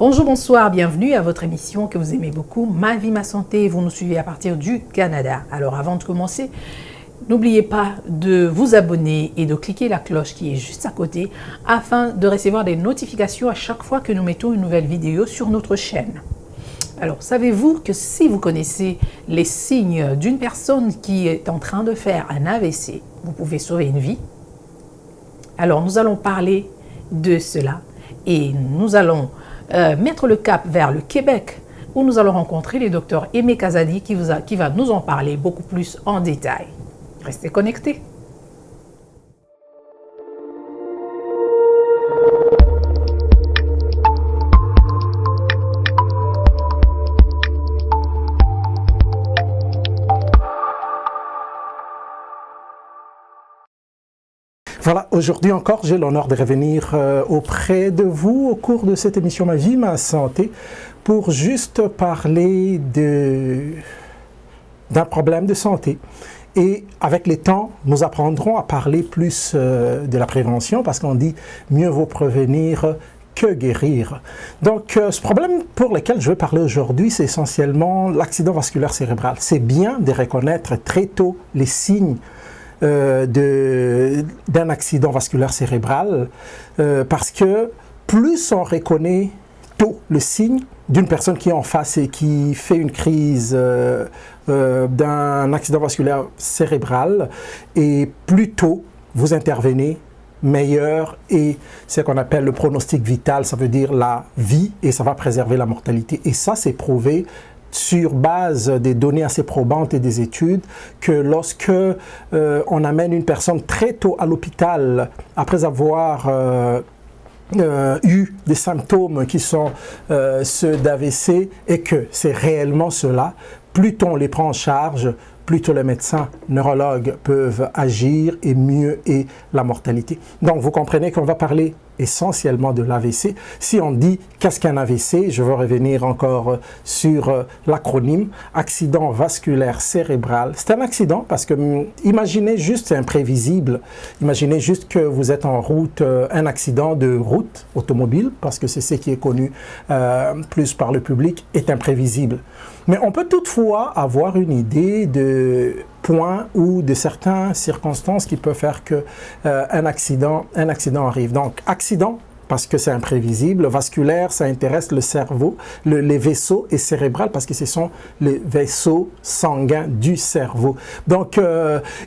Bonjour, bonsoir, bienvenue à votre émission que vous aimez beaucoup, Ma vie, ma santé. Vous nous suivez à partir du Canada. Alors avant de commencer, n'oubliez pas de vous abonner et de cliquer la cloche qui est juste à côté afin de recevoir des notifications à chaque fois que nous mettons une nouvelle vidéo sur notre chaîne. Alors, savez-vous que si vous connaissez les signes d'une personne qui est en train de faire un AVC, vous pouvez sauver une vie? Alors, nous allons parler de cela et nous allons mettre le cap vers le Québec où nous allons rencontrer le docteur Aimé Kazadi qui va nous en parler beaucoup plus en détail. Restez connectés. Voilà, aujourd'hui encore, j'ai l'honneur de revenir auprès de vous au cours de cette émission Ma vie, ma santé, pour juste parler d'un problème de santé. Et avec le temps, nous apprendrons à parler plus de la prévention, parce qu'on dit mieux vaut prévenir que guérir. Donc, ce problème pour lequel je vais parler aujourd'hui, c'est essentiellement l'accident vasculaire cérébral. C'est bien de reconnaître très tôt les signes d'un accident vasculaire cérébral parce que plus on reconnaît tôt le signe d'une personne qui est en face et qui fait une crise d'un accident vasculaire cérébral et plus tôt vous intervenez, meilleur est ce qu'on appelle le pronostic vital, ça veut dire la vie et ça va préserver la mortalité. Et ça, c'est prouvé sur base des données assez probantes et des études, que lorsque on amène une personne très tôt à l'hôpital, après avoir eu des symptômes qui sont ceux d'AVC, et que c'est réellement cela, plus tôt on les prend en charge, plus tôt les médecins, neurologues peuvent agir et mieux est la mortalité. Donc vous comprenez qu'on va parler essentiellement de l'AVC. Si on dit qu'est-ce qu'un AVC, je veux revenir encore sur l'acronyme accident vasculaire cérébral. C'est un accident parce que imaginez juste, c'est imprévisible, imaginez juste que vous êtes en route, un accident de route automobile, parce que c'est ce qui est connu plus par le public, est imprévisible. Mais on peut toutefois avoir une idée de points ou de certaines circonstances qui peuvent faire que un accident arrive. Donc, accident, parce que c'est imprévisible. Vasculaire, ça intéresse le cerveau, les vaisseaux, et cérébral, parce que ce sont les vaisseaux sanguins du cerveau. Donc,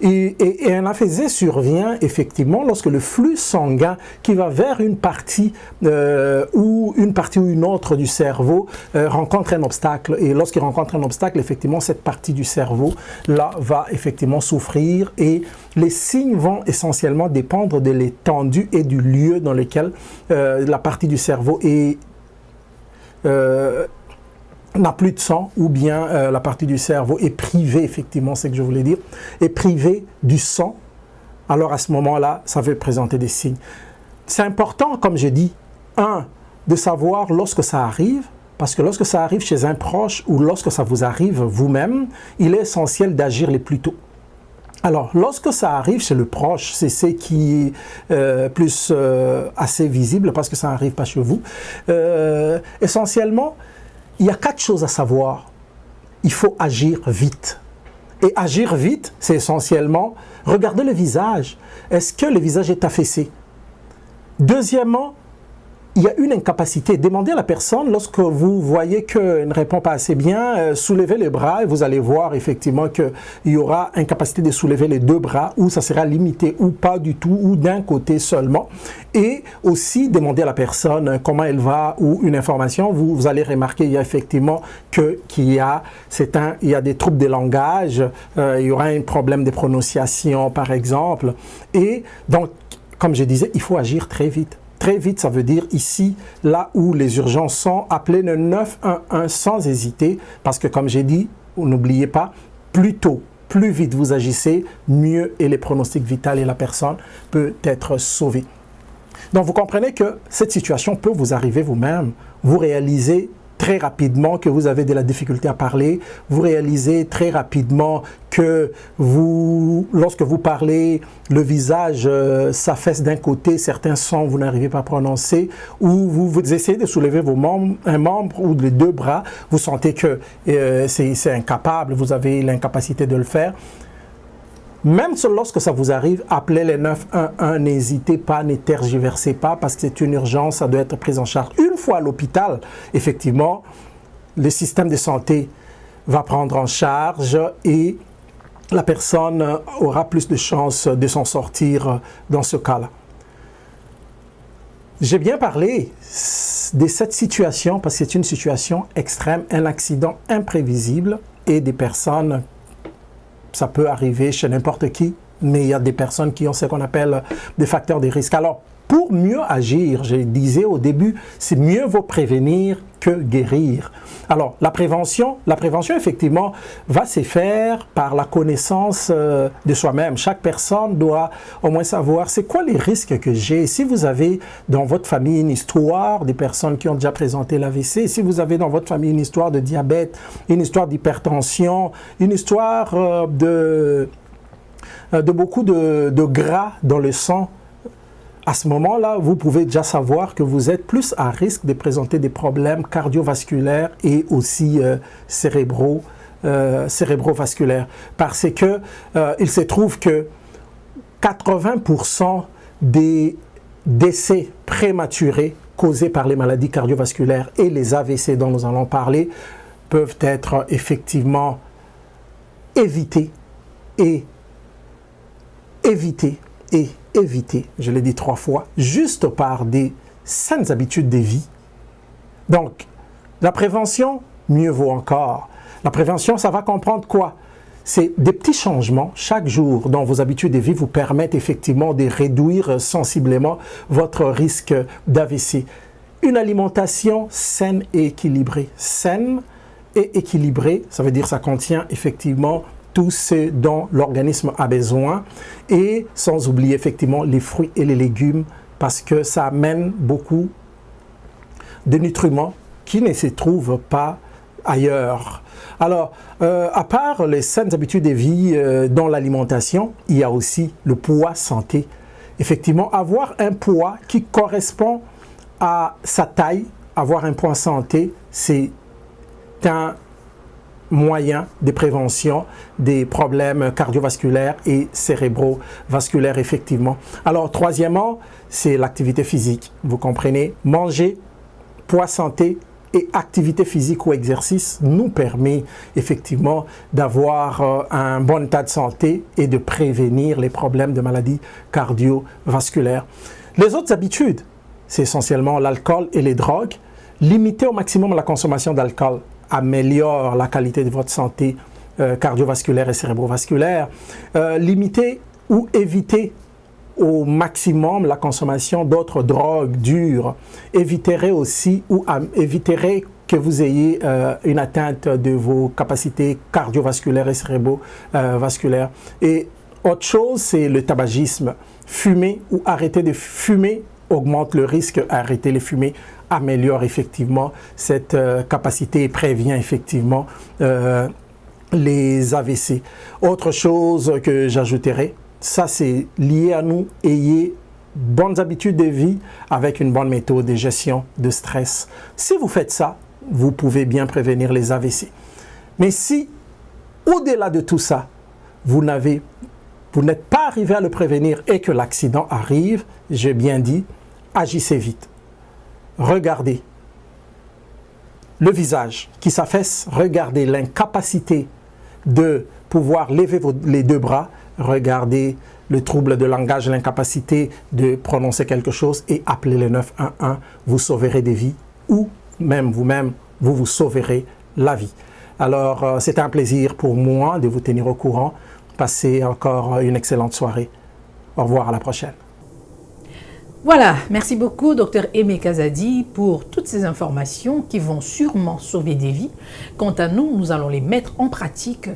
et un AVC survient effectivement lorsque le flux sanguin qui va vers une partie ou une autre du cerveau rencontre un obstacle. Et lorsqu'il rencontre un obstacle, effectivement, cette partie du cerveau là va effectivement souffrir, et les signes vont essentiellement dépendre de l'étendue et du lieu dans lequel la partie du cerveau n'a plus de sang, ou bien la partie du cerveau est privée, effectivement, c'est ce que je voulais dire, est privée du sang. Alors à ce moment-là, ça veut présenter des signes. C'est important, comme je dis, de savoir lorsque ça arrive, parce que lorsque ça arrive chez un proche ou lorsque ça vous arrive vous-même, il est essentiel d'agir le plus tôt. Alors, lorsque ça arrive chez le proche, c'est ce qui est plus assez visible parce que ça n'arrive pas chez vous. Essentiellement, il y a 4 choses à savoir. Il faut agir vite. Et agir vite, c'est essentiellement regarder le visage. Est-ce que le visage est affaissé? Deuxièmement, il y a une incapacité. Demandez à la personne, lorsque vous voyez qu'elle ne répond pas assez bien, soulevez les bras et vous allez voir effectivement qu'il y aura incapacité de soulever les 2 bras, ou ça sera limité, ou pas du tout, ou d'un côté seulement. Et aussi, demandez à la personne comment elle va, ou une information. Vous allez remarquer, il y a effectivement qu'il y a des troubles de langage, il y aura un problème de prononciation par exemple. Et donc, comme je disais, il faut agir très vite. Très vite, ça veut dire ici, là où les urgences sont, appelez le 911 sans hésiter, parce que comme j'ai dit, n'oubliez pas, plus tôt, plus vite vous agissez, mieux est les pronostics vitaux et la personne peut être sauvée. Donc vous comprenez que cette situation peut vous arriver vous-même. Vous réalisez très rapidement que vous avez de la difficulté à parler. Vous réalisez très rapidement que lorsque vous parlez, le visage s'affaisse d'un côté, certains sons vous n'arrivez pas à prononcer, ou vous essayez de soulever un membre ou les deux bras, vous sentez que c'est incapable, vous avez l'incapacité de le faire. Même lorsque ça vous arrive, appelez les 911, n'hésitez pas, ne tergiversez pas parce que c'est une urgence, ça doit être pris en charge. Une fois à l'hôpital, effectivement, le système de santé va prendre en charge et la personne aura plus de chances de s'en sortir dans ce cas-là. J'ai bien parlé de cette situation parce que c'est une situation extrême, un accident imprévisible et des personnes, ça peut arriver chez n'importe qui, mais il y a des personnes qui ont ce qu'on appelle des facteurs de risque. Alors, pour mieux agir, je disais au début, c'est mieux vaut prévenir que guérir. Alors, la prévention, effectivement, va se faire par la connaissance de soi-même. Chaque personne doit au moins savoir c'est quoi les risques que j'ai. Si vous avez dans votre famille une histoire des personnes qui ont déjà présenté l'AVC, si vous avez dans votre famille une histoire de diabète, une histoire d'hypertension, une histoire de beaucoup de gras dans le sang, à ce moment-là, vous pouvez déjà savoir que vous êtes plus à risque de présenter des problèmes cardiovasculaires et aussi cérébrovasculaires. Parce que il se trouve que 80% des décès prématurés causés par les maladies cardiovasculaires et les AVC dont nous allons parler peuvent être effectivement évités, je l'ai dit 3 fois, juste par des saines habitudes de vie. Donc, la prévention, mieux vaut encore. La prévention, ça va comprendre quoi? C'est des petits changements chaque jour dans vos habitudes de vie vous permettent effectivement de réduire sensiblement votre risque d'AVC. Une alimentation saine et équilibrée. Saine et équilibrée, ça veut dire que ça contient effectivement tout ce dont l'organisme a besoin et sans oublier effectivement les fruits et les légumes parce que ça amène beaucoup de nutriments qui ne se trouvent pas ailleurs. Alors, à part les saines habitudes de vie dans l'alimentation, il y a aussi le poids santé. Effectivement, avoir un poids qui correspond à sa taille, avoir un poids santé, c'est un moyen de prévention des problèmes cardiovasculaires et cérébrovasculaires, effectivement. Alors, troisièmement, c'est l'activité physique. Vous comprenez, manger, poids santé et activité physique ou exercice nous permet effectivement d'avoir un bon état de santé et de prévenir les problèmes de maladies cardiovasculaires. Les autres habitudes, c'est essentiellement l'alcool et les drogues. Limiter au maximum la consommation d'alcool améliore la qualité de votre santé cardiovasculaire et cérébrovasculaire. Limiter ou éviter au maximum la consommation d'autres drogues dures éviterait aussi ou éviterait que vous ayez une atteinte de vos capacités cardiovasculaires et cérébrovasculaires. Et autre chose, c'est le tabagisme. Fumer ou arrêter de fumer augmente le risque. Arrêter les fumer améliore effectivement cette capacité et prévient effectivement les AVC. Autre chose que j'ajouterais, ça c'est lié à nous, ayez bonnes habitudes de vie avec une bonne méthode de gestion de stress. Si vous faites ça, vous pouvez bien prévenir les AVC. Mais si, au-delà de tout ça, vous n'êtes pas arrivé à le prévenir et que l'accident arrive, j'ai bien dit, agissez vite. Regardez le visage qui s'affaisse, regardez l'incapacité de pouvoir lever les deux bras, regardez le trouble de langage, l'incapacité de prononcer quelque chose et appelez le 911, vous sauverez des vies ou même vous-même, vous sauverez la vie. Alors, c'est un plaisir pour moi de vous tenir au courant. Passez encore une excellente soirée. Au revoir, à la prochaine. Voilà, merci beaucoup Dr Aimé Kazadi pour toutes ces informations qui vont sûrement sauver des vies. Quant à nous, nous allons les mettre en pratique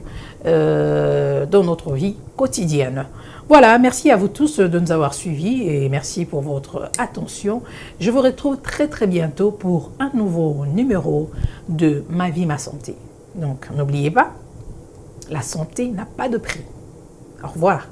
dans notre vie quotidienne. Voilà, merci à vous tous de nous avoir suivis et merci pour votre attention. Je vous retrouve très très bientôt pour un nouveau numéro de Ma vie, ma santé. Donc n'oubliez pas, la santé n'a pas de prix. Au revoir.